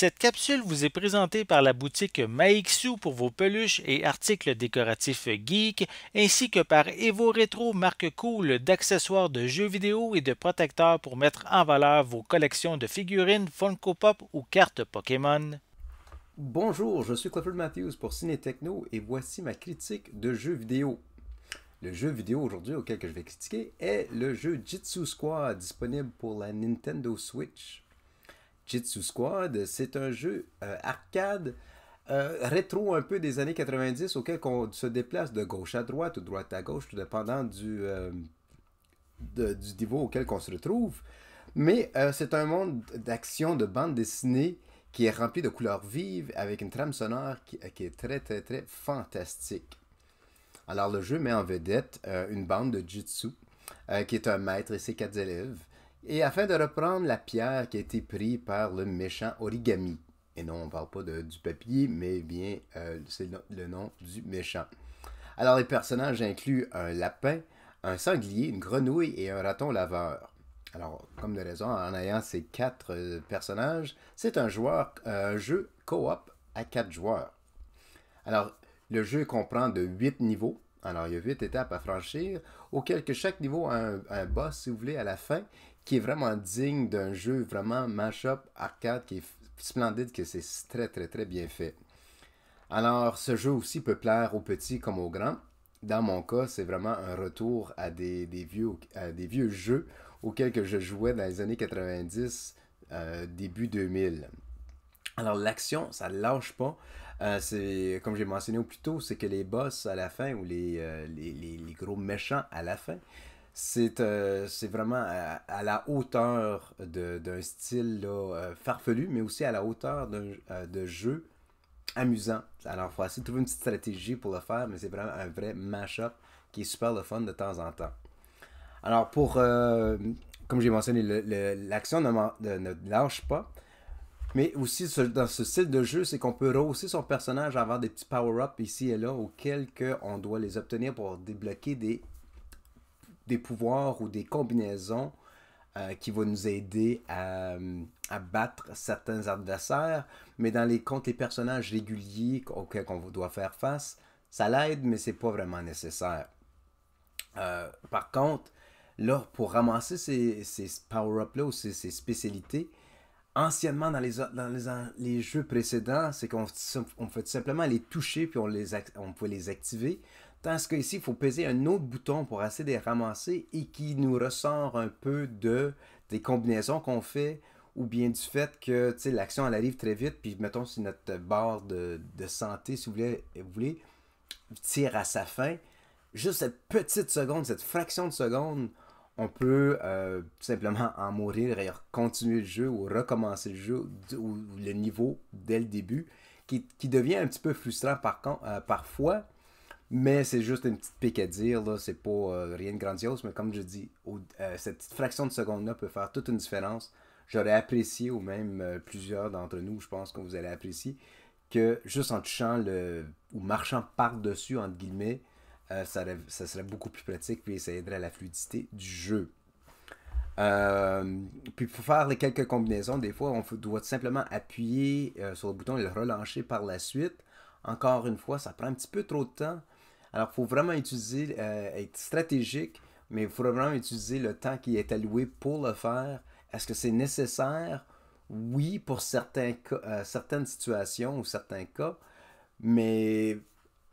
Cette capsule vous est présentée par la boutique Maixu pour vos peluches et articles décoratifs geek, ainsi que par Evo Retro, marque cool d'accessoires de jeux vidéo et de protecteurs pour mettre en valeur vos collections de figurines Funko Pop ou cartes Pokémon. Bonjour, je suis Clifford Matthews pour Ciné Techno et voici ma critique de jeux vidéo. Le jeu vidéo aujourd'hui auquel je vais critiquer est le jeu Jitsu Squad disponible pour la Nintendo Switch. Jitsu Squad, c'est un jeu arcade rétro un peu des années 90 auquel on se déplace de gauche à droite ou droite à gauche, tout dépendant du niveau auquel on se retrouve. Mais c'est un monde d'action de bande dessinée qui est rempli de couleurs vives avec une trame sonore qui est très très très fantastique. Alors le jeu met en vedette une bande de Jitsu qui est un maître et ses quatre élèves, et afin de reprendre la pierre qui a été prise par le méchant Origami. Et non, on ne parle pas du papier, mais bien c'est le nom du méchant. Alors les personnages incluent un lapin, un sanglier, une grenouille et un raton laveur. Alors, comme de raison, en ayant ces quatre personnages, c'est un jeu coop à quatre joueurs. Alors, le jeu comprend de 8 niveaux. Alors, il y a 8 étapes à franchir, auquel que chaque niveau a un boss, si vous voulez, à la fin, qui est vraiment digne d'un jeu vraiment mash-up arcade qui est splendide, que c'est très très très bien fait. Alors, ce jeu aussi peut plaire aux petits comme aux grands. Dans mon cas, c'est vraiment un retour à des vieux jeux auxquels que je jouais dans les années 90, début 2000. Alors, l'action, ça ne lâche pas. C'est, comme j'ai mentionné plus tôt, c'est que les boss à la fin, ou les gros méchants à la fin, c'est vraiment à la hauteur d'un style là, farfelu, mais aussi à la hauteur de jeu amusant. Alors, il faut essayer de trouver une petite stratégie pour le faire, mais c'est vraiment un vrai mash-up qui est super le fun de temps en temps. Alors, comme j'ai mentionné, l'action ne lâche pas, mais aussi dans ce style de jeu, c'est qu'on peut rehausser son personnage, avoir des petits power-ups ici et là, auxquels on doit les obtenir pour débloquer des pouvoirs ou des combinaisons qui vont nous aider à battre certains adversaires, mais contre les personnages réguliers auxquels on doit faire face, ça l'aide, mais c'est pas vraiment nécessaire. Par contre, là, pour ramasser ces power-ups-là ou ces spécialités, anciennement dans les jeux précédents, c'est qu'on fait tout simplement les toucher puis on peut les activer. Tandis qu'ici, il faut peser un autre bouton pour essayer de les ramasser et qui nous ressort un peu des combinaisons qu'on fait ou bien du fait que l'action elle arrive très vite puis mettons si notre barre de santé, si vous voulez, tire à sa fin, juste cette petite seconde, cette fraction de seconde, on peut tout simplement en mourir et continuer le jeu ou recommencer le jeu ou le niveau dès le début, qui devient un petit peu frustrant parfois, mais c'est juste une petite pique à dire, là, c'est pas rien de grandiose, mais comme je dis, cette petite fraction de seconde-là peut faire toute une différence. J'aurais apprécié, ou même plusieurs d'entre nous, je pense que vous allez apprécier, que juste en touchant ou marchant par-dessus, entre guillemets, ça serait beaucoup plus pratique, puis ça aiderait à la fluidité du jeu. Puis pour faire les quelques combinaisons, des fois, doit simplement appuyer sur le bouton et le relancer par la suite. Encore une fois, ça prend un petit peu trop de temps. Alors, il faut vraiment être stratégique, mais il faut vraiment utiliser le temps qui est alloué pour le faire. Est-ce que c'est nécessaire? Oui, pour certaines situations ou certains cas, mais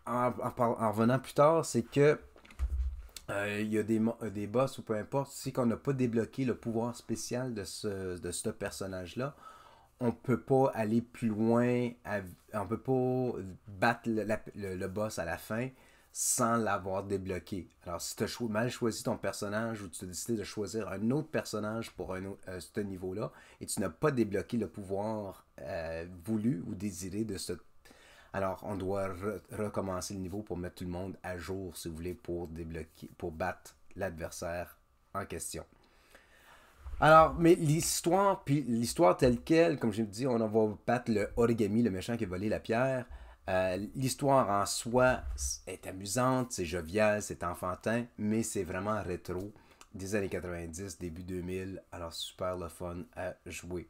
en revenant plus tard, c'est que il y a des boss ou peu importe, si on n'a pas débloqué le pouvoir spécial de ce personnage-là, on peut pas aller plus loin, on peut pas battre le boss à la fin sans l'avoir débloqué. Alors si tu as mal choisi ton personnage ou tu as décidé de choisir un autre personnage pour ce niveau-là et tu n'as pas débloqué le pouvoir voulu ou désiré de ce. Alors, on doit recommencer le niveau pour mettre tout le monde à jour, si vous voulez, pour battre l'adversaire en question. Alors, mais l'histoire telle quelle, comme je dit, on va battre le Origami, le méchant qui a volé la pierre. L'histoire en soi est amusante, c'est jovial, c'est enfantin, mais c'est vraiment rétro des années 90, début 2000, alors super le fun à jouer.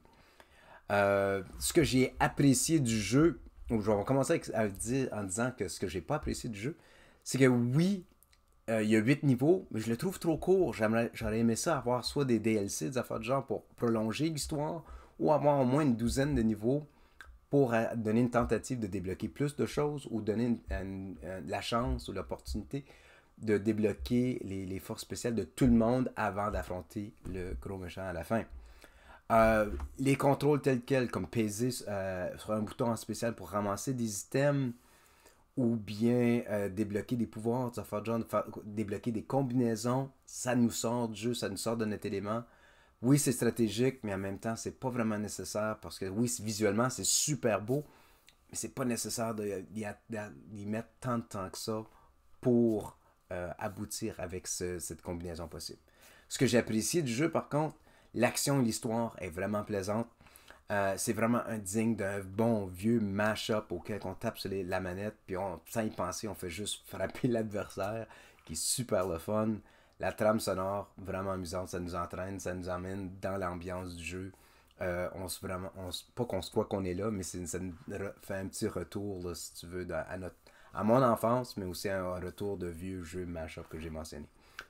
Ce que j'ai apprécié du jeu, ou je vais commencer en disant que ce que j'ai pas apprécié du jeu, c'est que oui, il y a 8 niveaux, mais je le trouve trop court. J'aurais aimé ça avoir soit des DLC, des affaires de genre pour prolonger l'histoire, ou avoir au moins une douzaine de niveaux pour donner une tentative de débloquer plus de choses, ou donner la chance ou l'opportunité de débloquer les forces spéciales de tout le monde avant d'affronter le gros méchant à la fin. Les contrôles tels quels, comme peser sur un bouton spécial pour ramasser des items, ou bien débloquer des pouvoirs, débloquer des combinaisons, ça nous sort du jeu, ça nous sort de notre élément. Oui, c'est stratégique, mais en même temps, c'est pas vraiment nécessaire parce que oui, visuellement, c'est super beau, mais c'est pas nécessaire d'y mettre tant de temps que ça pour aboutir avec cette combinaison possible. Ce que j'ai apprécié du jeu, par contre, l'action et l'histoire est vraiment plaisante. C'est vraiment un digne d'un bon vieux mash-up auquel on tape sur la manette, puis sans y penser, on fait juste frapper l'adversaire, qui est super le fun. La trame sonore, vraiment amusante, ça nous entraîne, ça nous emmène dans l'ambiance du jeu. Pas qu'on se croit qu'on est là, mais ça nous fait un petit retour, là, si tu veux, à mon enfance, mais aussi un retour de vieux jeux mash-up que j'ai mentionné.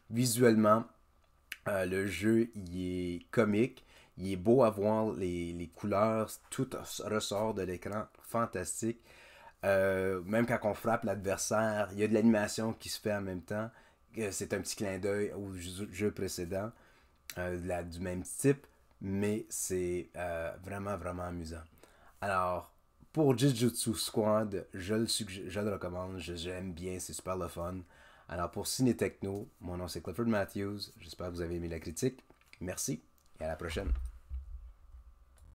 Visuellement, le jeu, il est comique. Il est beau à voir, les couleurs, tout ressort de l'écran, fantastique. Même quand on frappe l'adversaire, il y a de l'animation qui se fait en même temps. C'est un petit clin d'œil au jeu précédent, du même type, mais c'est vraiment, vraiment amusant. Alors, pour Jujutsu Squad, je le recommande, j'aime bien, c'est super le fun. Alors, pour Ciné Techno, mon nom c'est Clifford Matthews, j'espère que vous avez aimé la critique. Merci et à la prochaine.